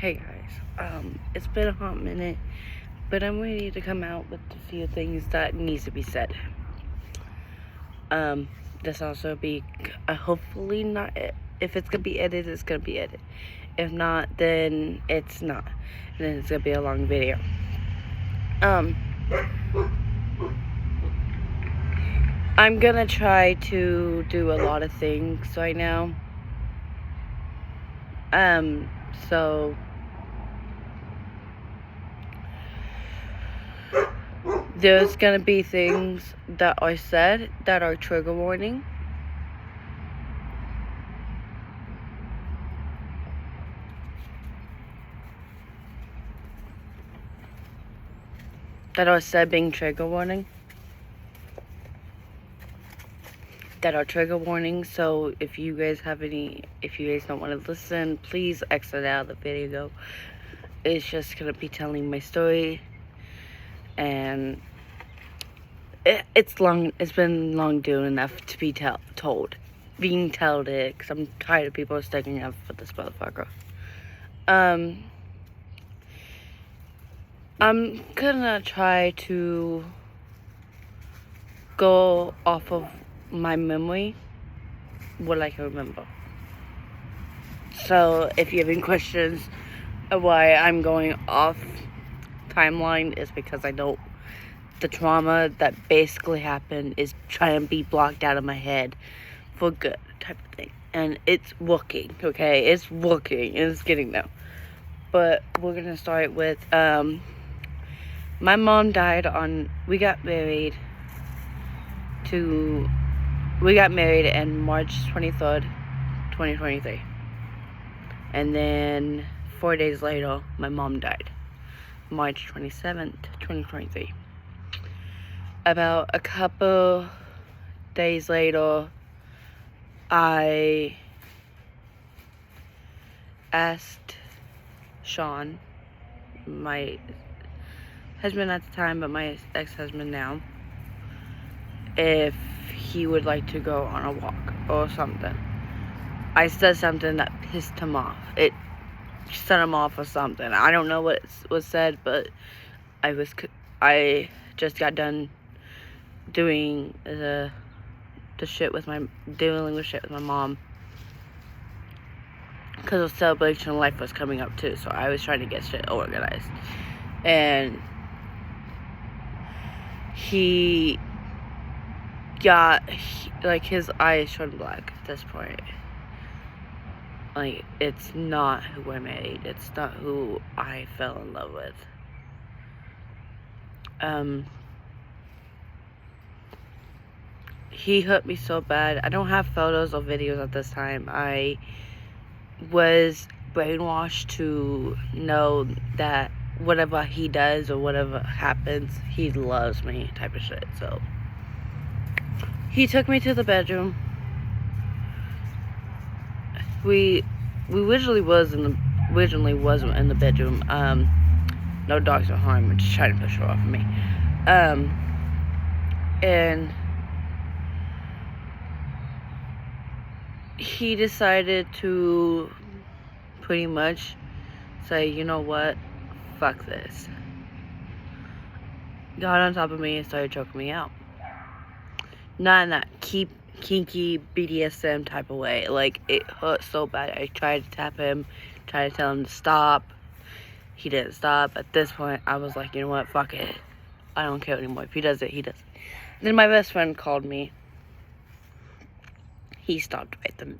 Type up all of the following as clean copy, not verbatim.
Hey guys, it's been a hot minute, but I'm ready to come out with a few things that needs to be said. This also be, hopefully not, if it's gonna be edited, it's gonna be edited. If not, then it's not. And then it's gonna be a long video. I'm gonna try to do a lot of things right now. So there's gonna be things that are said that are trigger warning. That are said being trigger warning. That are trigger warnings. So if you guys don't want to listen, please exit out of the video. It's just gonna be telling my story, and it's been long due enough to be being told it, because I'm tired of people sticking up for this motherfucker. I'm gonna try to go off of my memory, what I can remember. So if you have any questions of why I'm going off timeline, is because I don't, the trauma that basically happened is trying to be blocked out of my head for good, type of thing. And it's working, okay? It's working, and it's getting there. But we're gonna start with, my mom died we got married in March 23rd, 2023. And then 4 days later, my mom died. March 27th, 2023. About a couple days later, I asked Sean, my husband at the time, but my ex-husband now, if he would like to go on a walk or something. I said something that pissed him off. It set him off or something. I don't know what was said, but I just got done doing dealing with shit with my mom, because the celebration of life was coming up too, so I was trying to get shit organized. And his eyes turned black at this point. Like, it's not who I married. It's not who I fell in love with. He hurt me so bad. I don't have photos or videos at this time. I was brainwashed to know that whatever he does or whatever happens, he loves me, type of shit. So he took me to the bedroom. We originally wasn't in the bedroom. No dogs or harm. I'm just trying to push her off of me. And he decided to pretty much say, you know what, fuck this. Got on top of me and started choking me out. Not in that kinky BDSM type of way. Like, it hurt so bad. I tried to tap him, tried to tell him to stop. He didn't stop. At this point, I was like, you know what, fuck it. I don't care anymore. If he does it, he does it. Then my best friend called me. He stopped right then,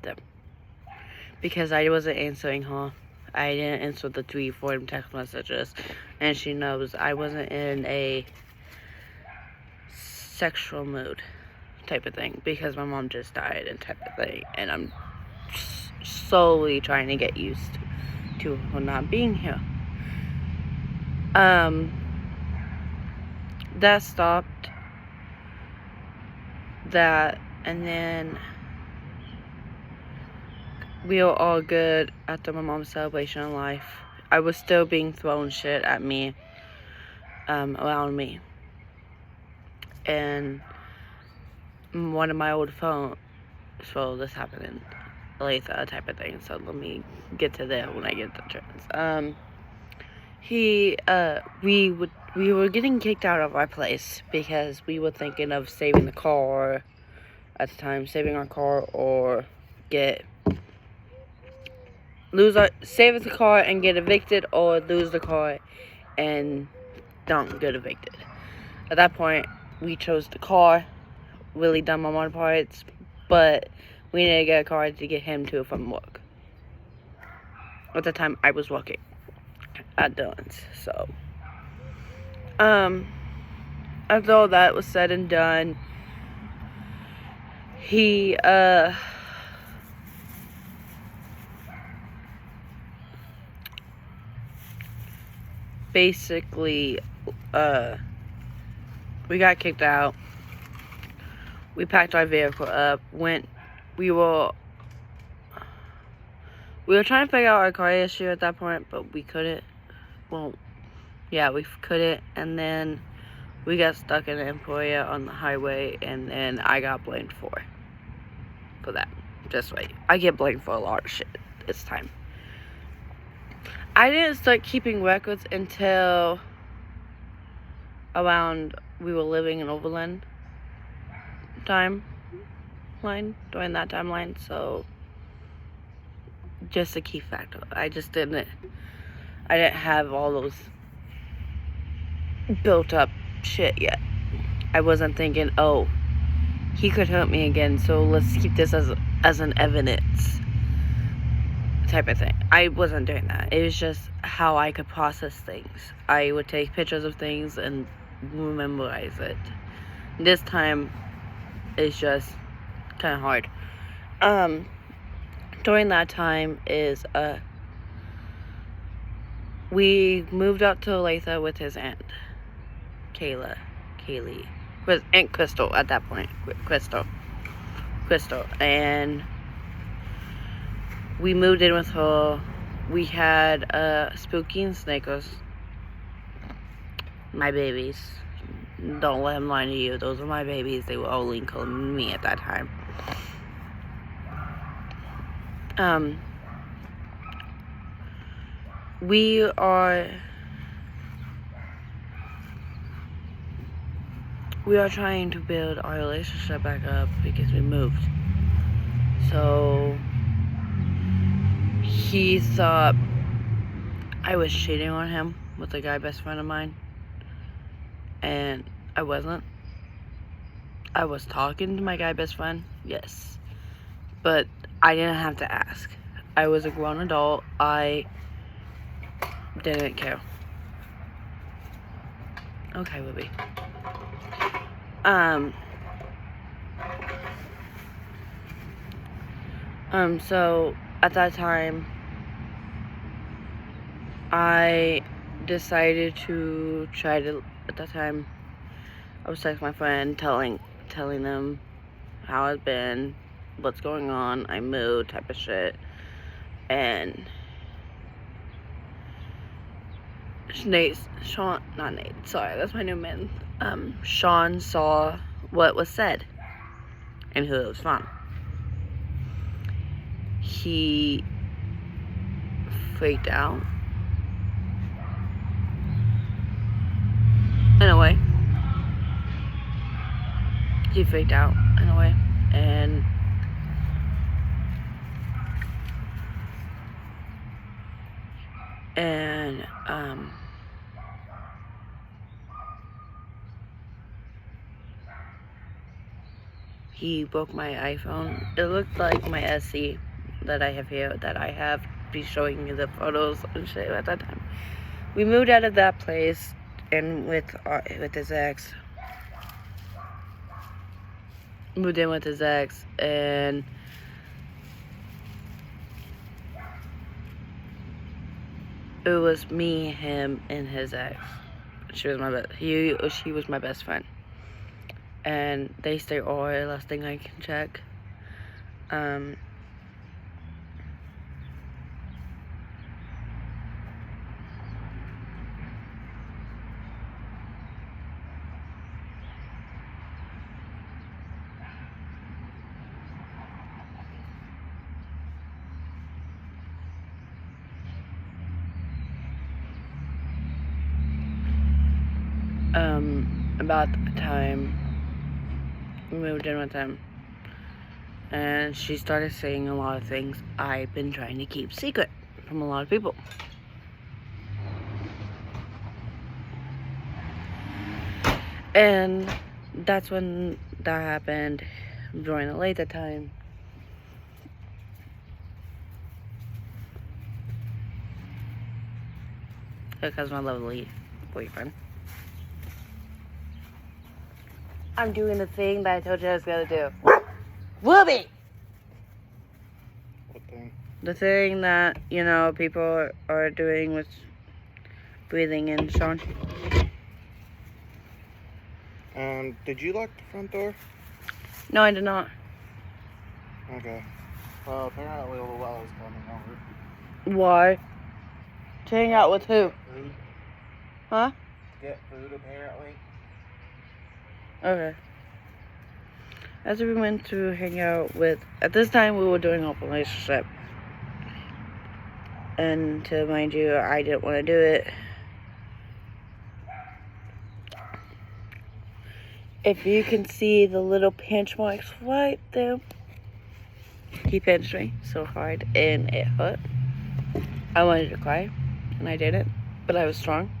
because I wasn't answering her. I didn't answer the 3 text messages, and she knows I wasn't in a sexual mood, type of thing, because my mom just died and type of thing, and I'm slowly trying to get used to her not being here. That stopped that, and then we were all good after my mom's celebration of life. I was still being thrown shit at me, around me. And one of my old phones, so this happened in Olathe type of thing. So let me get to that when I get the chance. We were getting kicked out of our place because we were thinking of saving the car at the time, saving our car, or save the car and get evicted, or lose the car and don't get evicted. At that point, we chose the car. Really dumb on our parts, but we needed to get a car to get him to and from work. At the time, I was working at Dillon's, so after all that was said and done, he basically we got kicked out. We packed our vehicle up, we were trying to figure out our car issue at that point, but we couldn't. Well, yeah, we couldn't, and then we got stuck in Emporia on the highway, and then I got blamed for that. Just wait. I get blamed for a lot of shit this time. I didn't start keeping records until around we were living in Overland timeline, during that timeline, so just a key factor. I didn't have all those built up shit yet. I wasn't thinking, oh, he could hurt me again, so let's keep this as an evidence type of thing. I wasn't doing that. It was just how I could process things. I would take pictures of things and memorize it. This time, it's just kind of hard. During that time is, we moved out to Olathe with his aunt, Kaylee, Aunt Crystal at that point, Crystal, and we moved in with her. We had, Spooky and Snakers, my babies. Don't let him lie to you. Those are my babies. They were all Lincoln and me at that time. We are trying to build our relationship back up because we moved. So he thought I was cheating on him with a guy best friend of mine, and I wasn't. I was talking to my guy best friend, yes, but I didn't have to ask. I was a grown adult. I didn't care. Okay, Ruby. So at that time, I decided to try to. At that time, I was texting my friend, telling them how I've been, what's going on, I moved, type of shit, and Sean, not Nate, sorry, that's my new man. Sean saw what was said and who it was from. He freaked out in a way. He freaked out in a way, and he broke my iPhone. It looked like my SE that I have here, that I have be showing you the photos and shit at that time. We moved out of that place and with his ex. Moved in with his ex, and it was me, him, and his ex. She was my best friend, and they stay over. Last thing I can check. about the time we moved in with him. And she started saying a lot of things I've been trying to keep secret from a lot of people. And that's when that happened during the later time. Because my lovely boyfriend. I'm doing the thing that I told you I was gonna do. Whoopi! What thing? The thing that, you know, people are doing with breathing in, Sean. Did you lock the front door? No, I did not. Okay. Well, apparently the well is coming over. Why? To hang out with who? Food. Huh? Get food, apparently. Okay. As we went to hang out with, at this time we were doing a relationship. And to mind you, I didn't want to do it. If you can see the little pinch marks right there. He pinched me so hard and it hurt. I wanted to cry and I didn't, but I was strong.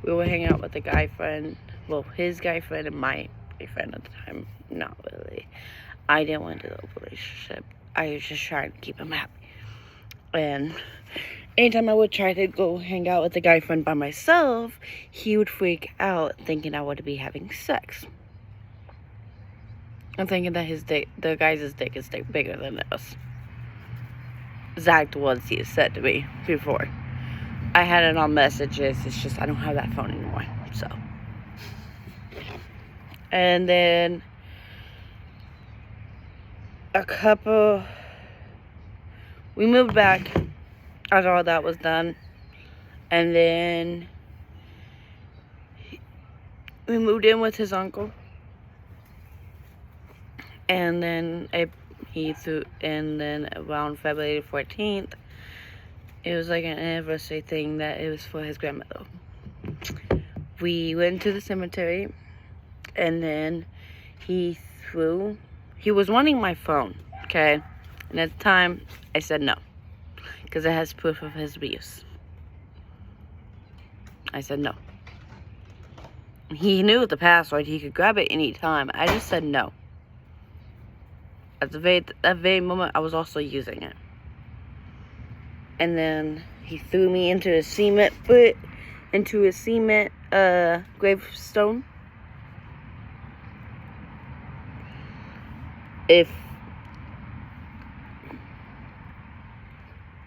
We were hanging out with a guy friend, well, his guy friend and my boyfriend at the time. Not really. I didn't want to do a relationship. I was just trying to keep him happy. And anytime I would try to go hang out with a guy friend by myself, he would freak out thinking I would be having sex. I'm thinking that his dick, the guy's dick is bigger than us. Exact words he has said to me before. I had it on messages. It's just I don't have that phone anymore. So. And then we moved back after all that was done. And then we moved in with his uncle. And then around February 14th, it was like an anniversary thing that it was for his grandmother. We went to the cemetery, and then he was wanting my phone, okay? And at the time, I said no, because it has proof of his abuse. I said no. He knew the password, he could grab it anytime. I just said no. At that very moment, I was also using it. And then he threw me into a cement gravestone.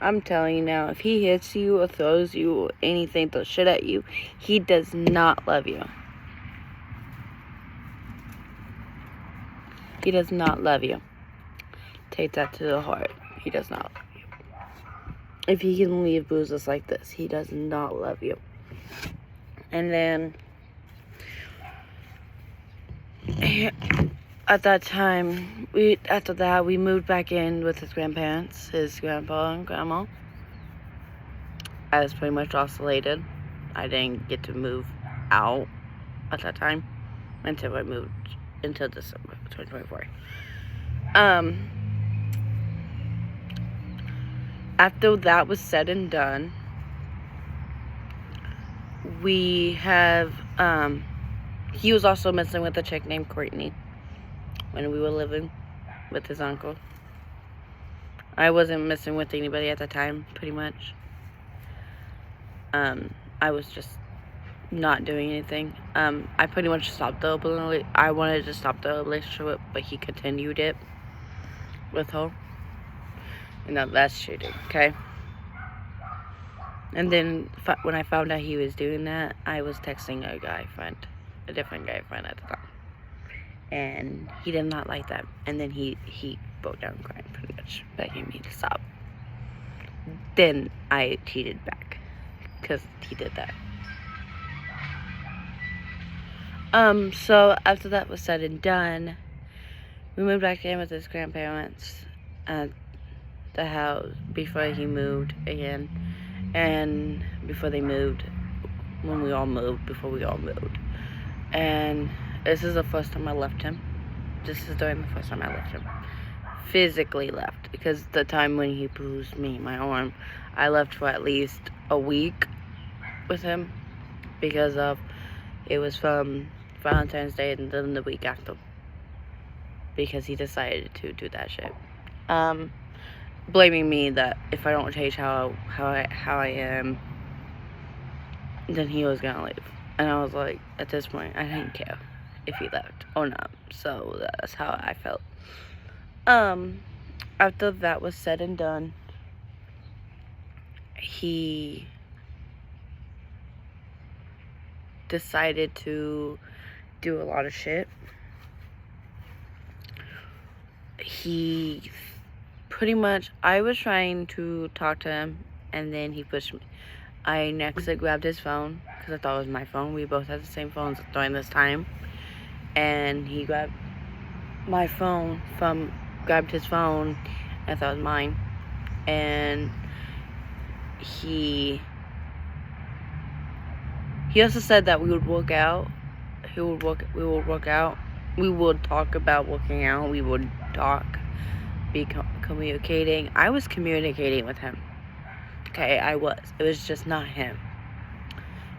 I'm telling you now, if he hits you or throws you or anything, throws shit at you, he does not love you. He does not love you. Take that to the heart. He does not love you. If he can leave bruises like this, he does not love you. And then at that time, after that, we moved back in with his grandparents, his grandpa and grandma. I was pretty much isolated. I didn't get to move out at that time until I moved until December 2024. After that was said and done, we have, he was also messing with a chick named Courtney when we were living with his uncle. I wasn't messing with anybody at the time, pretty much. I was just not doing anything. I pretty much stopped I wanted to stop the relationship, but he continued it with her. And now that's cheating, okay? And then when I found out he was doing that, I was texting a different guy friend at the time. And he did not like that. And then he broke down crying, pretty much, begging me to stop. Then I cheated back, because he did that. So after that was said and done, we moved back in with his grandparents at the house before he moved again, and before we all moved, And this is the first time I left him. This is during the first time I left him. Physically left. Because the time when he bruised me, my arm, I left for at least a week with him. Because of, it was from Valentine's Day and then the week after. Because he decided to do that shit. Blaming me that if I don't change how I am, then he was gonna leave. And I was like, at this point, I didn't care if he left or not. So that's how I felt. After that was said and done, he decided to do a lot of shit. He pretty much, I was trying to talk to him, and then he pushed me. I next grabbed his phone, because I thought it was my phone. We both had the same phones during this time. And he grabbed my phone grabbed his phone, and I thought it was mine. And he also said that we would work out. We would work out. We would talk about working out. We would talk, be communicating. I was communicating with him. Okay, I was. It was just not him.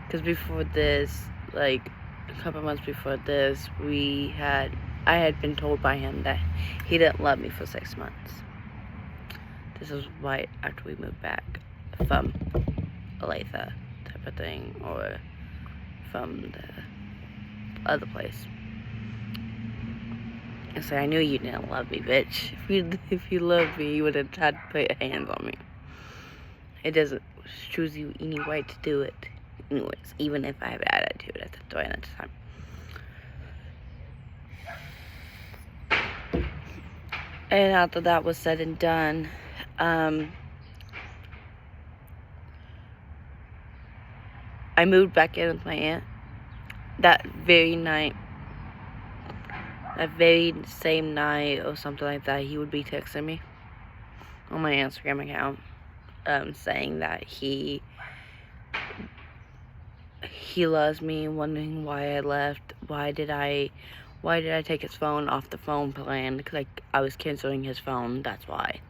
Because before this, like a couple months before this, I had been told by him that he didn't love me for 6 months. This was right after we moved back from Olathe type of thing, or from the other place. I said, I knew you didn't love me, bitch. If you loved me, you would have tried to put your hands on me. It doesn't choose you any right to do it. Anyways, even if I have attitude at the time. And after that was said and done, I moved back in with my aunt. That very same night or something like that, he would be texting me on my Instagram account, saying that he loves me, wondering why I left. Why did I take his phone off the phone plan? Because I was canceling his phone. That's why.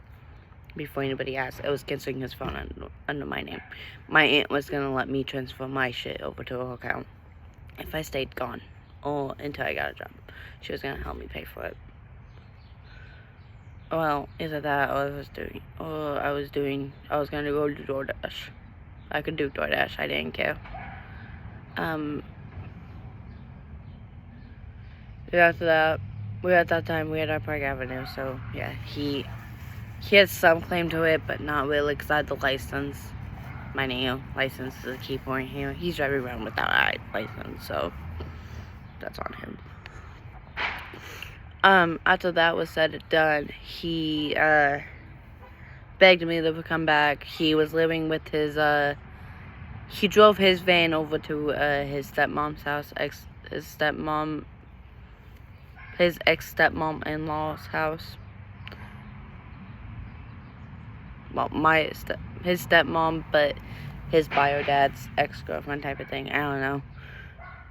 Before anybody asked, I was canceling his phone under my name. My aunt was gonna let me transfer my shit over to her account if I stayed gone, or until I got a job. She was gonna help me pay for it. Well, either that, or I was gonna go to DoorDash. I could do DoorDash. I didn't care. After that, at that time we had our Park Avenue, so yeah, he had some claim to it, but not really, because I had the license. My new license is a key point here. He's driving around without a license, so that's on him. After that was said and done, he begged me to come back. He was living with his he drove his van over to his stepmom's house, his ex-stepmom in-law's house. Well, his stepmom, but his bio dad's ex-girlfriend type of thing. I don't know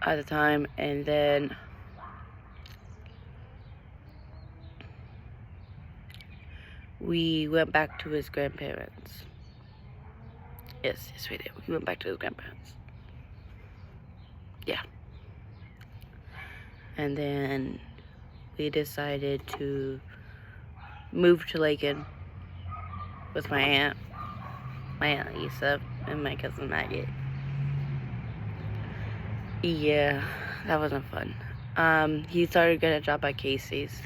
at the time. And then we went back to his grandparents. Yes, we did. We went back to his grandparents. Yeah. And then we decided to move to Lakin with my aunt Lisa, and my cousin Maggie. Yeah, that wasn't fun. He started getting a job at Casey's,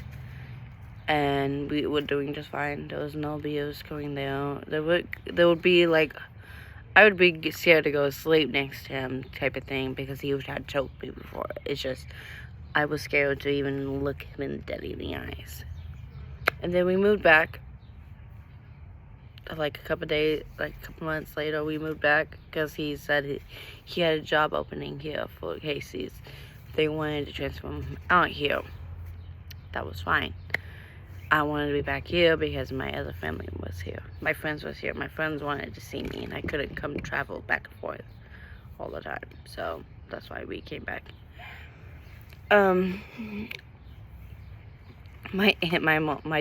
and we were doing just fine. There was no abuse going there. There would be like, I would be scared to go to sleep next to him type of thing, because he would have choked me before. It's just, I was scared to even look him dead in the eyes. And then we moved back. Like a couple months later, we moved back, because he said he had a job opening here for Casey's. They wanted to transfer him out here. That was fine. I wanted to be back here because my other family was here. My friends was here. My friends wanted to see me, and I couldn't come travel back and forth all the time. So that's why we came back. My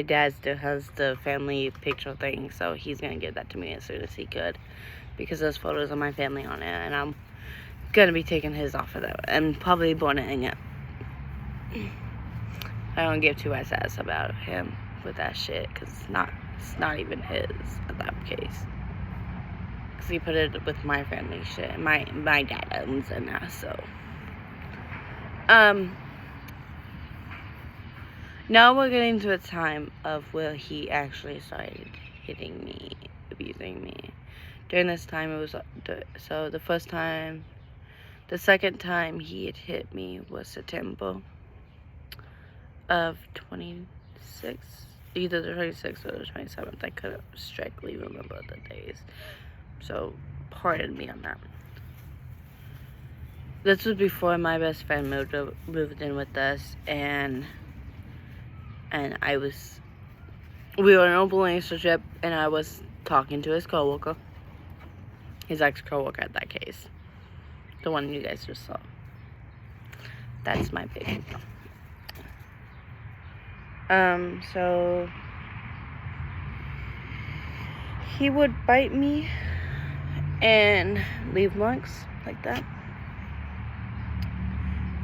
dad still has the family picture thing, so he's gonna give that to me as soon as he could, because there's photos of my family on it, and I'm gonna be taking his off of that and probably burning it. I don't give two ass about him with that shit, because it's not even his in that case. Because he put it with my family shit. My dad owns it now, so. Now we're getting to a time of where he actually started hitting me, abusing me. During this time, it was, so the second time he had hit me was September of 26, either the 26th or the 27th. I couldn't strictly remember the days, so pardon me on that. This was before my best friend moved in with us, and we were in an open relationship, and I was talking to his coworker, his ex-coworker in that case, the one you guys just saw. That's my big one. So he would bite me and leave marks like that.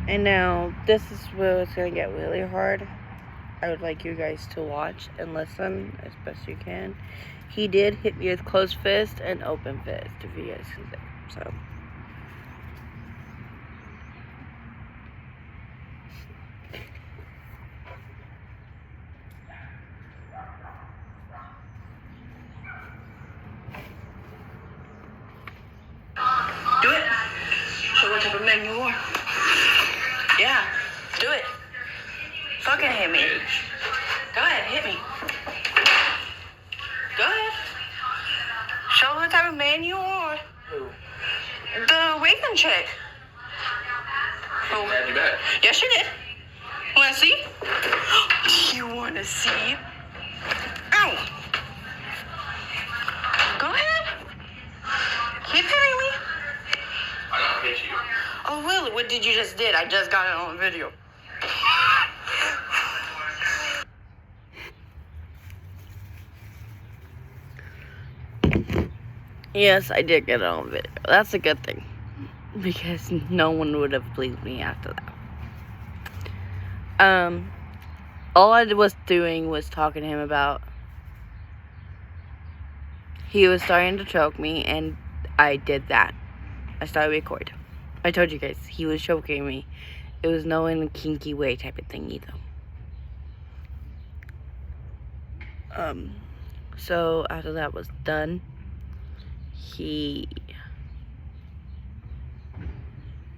And now this is where it's gonna get really hard. I would like you guys to watch and listen as best you can. He did hit me with closed fist and open fist, if you guys can see. So. Do it. Show what type of man you are. Yeah, do it. Fucking hit me. Go ahead, hit me. Go ahead. Show what type of man you are. Who? The Reagan chick. Oh. Had you back. Yes, she did. Wanna see? You wanna see? Ow. Go ahead. Keep hitting me. I don't hit you. Oh, really? What did you just did? I just got it on video. Yes, I did get it on video. That's a good thing, because no one would have believed me after that. All I was doing was talking to him about, he was starting to choke me, and I did that. I started record. I told you guys, he was choking me. It was no in a kinky way type of thing either. So after that was done, he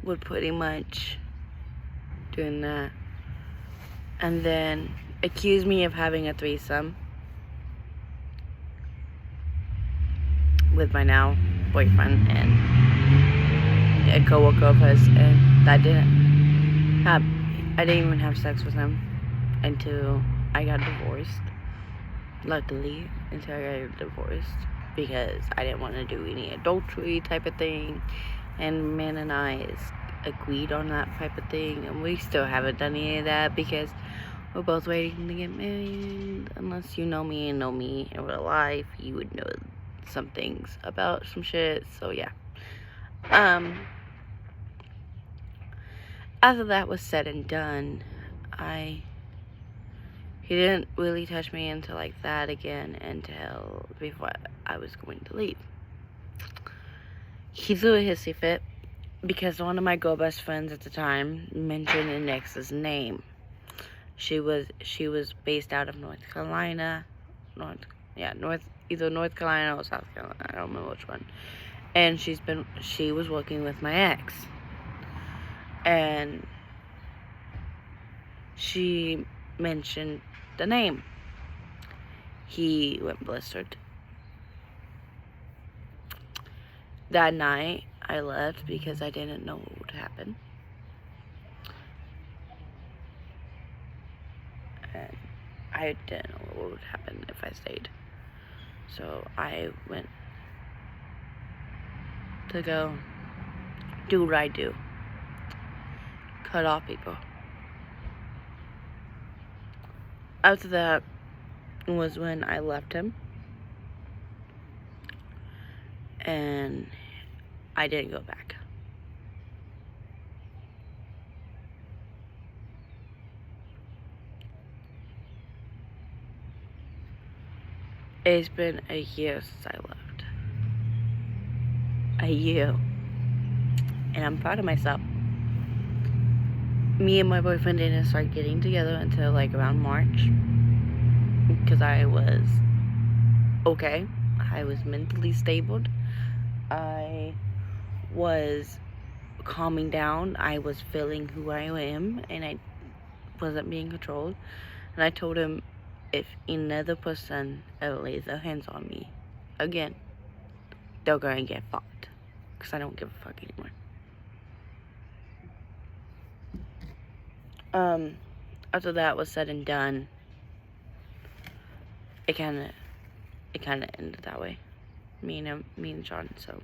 would pretty much doing that, and then accuse me of having a threesome with my now boyfriend and a coworker of his, and I didn't even have sex with him until I got divorced. Luckily, until I got divorced, because I didn't want to do any adultery type of thing, and man and I agreed on that type of thing, and we still haven't done any of that because we're both waiting to get married. Unless you know me and know me in real life, you would know some things about some shit. So yeah. After that was said and done, he didn't really touch me until like that again until before I was going to leave. He threw a hissy fit because one of my girl best friends at the time mentioned an ex's name. She was based out of North Carolina, either North Carolina or South Carolina. I don't remember which one. And she was working with my ex, and she mentioned the name. He went blistered. That night, I left because I didn't know what would happen. And I didn't know what would happen if I stayed. So I went to go do what I do. Cut off people. After that was when I left him. And I didn't go back. It's been a year since I left. A year. And I'm proud of myself. Me and my boyfriend didn't start getting together until like around March. Because I was okay. I was mentally stable. I was calming down. I was feeling who I am. And I wasn't being controlled. And I told him, if another person ever lays their hands on me again, they're gonna get fucked. Because I don't give a fuck anymore. After that was said and done, it kind of ended that way. Me and Sean. So,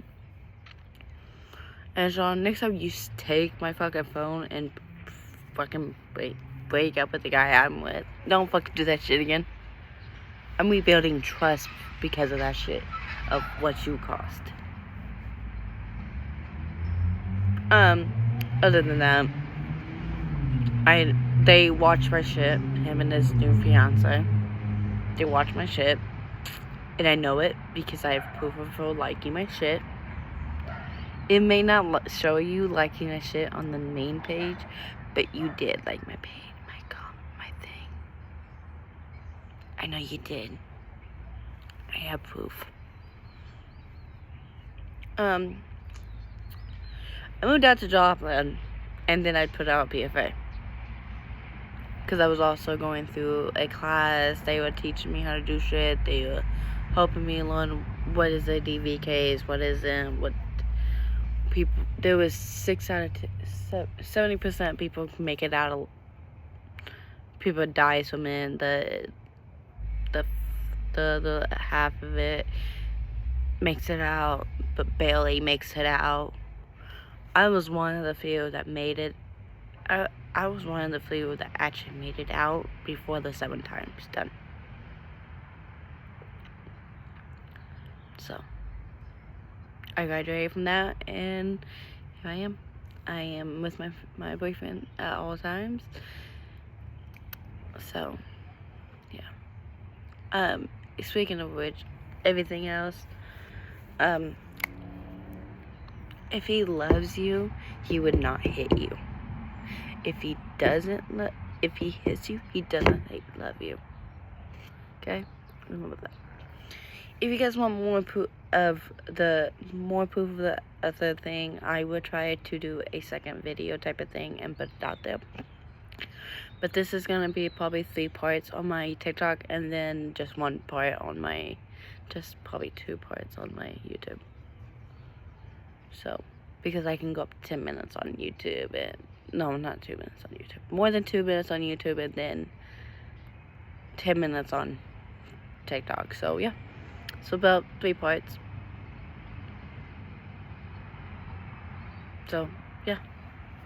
and Sean, next time you take my fucking phone and fucking break up with the guy I'm with, don't fucking do that shit again. I'm rebuilding trust because of that shit, of what you cost. Other than that, they watch my shit. Him and his new fiance. They watch my shit, and I know it because I have proof of her liking my shit. It may not show you liking my shit on the main page, but you did like my page, my thing. I know you did. I have proof. I moved out to Joplin, and then I put out PFA. Because I was also going through a class. They were teaching me how to do shit. They were helping me learn what is a DVKs, what isn't, what people. There was 6 out of 70% people make it out of. People die swimming. The half of it makes it out, but barely makes it out. I was one of the few that made it. I was one of the few that actually made it out before the 7 times done. So, I graduated from that, and here I am. I am with my boyfriend at all times. So, yeah. Speaking of which, everything else, if he loves you, he would not hit you. If he doesn't, if he hits you, he doesn't love you. Okay? Remember that. If you guys want more proof of the other thing, I will try to do a second video type of thing and put it out there. But this is gonna be probably 3 parts on my TikTok, and then just 1 part on my, just probably 2 parts on my YouTube. So, because I can go up to 10 minutes on YouTube, and no, not 2 minutes on YouTube. More than 2 minutes on YouTube, and then 10 minutes on TikTok. So, yeah. So, about 3 parts. So, yeah.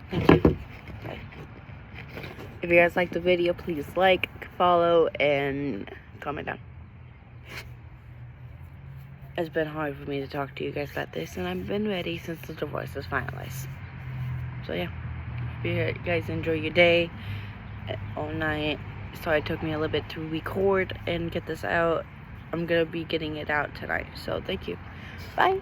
Thank you. Bye. If you guys like the video, please like, follow, and comment down. It's been hard for me to talk to you guys about this, and I've been ready since the divorce is finalized. So, yeah. Hope you guys enjoy your day all night. Sorry it took me a little bit to record and get this out. I'm going to be getting it out tonight. So, thank you. Bye.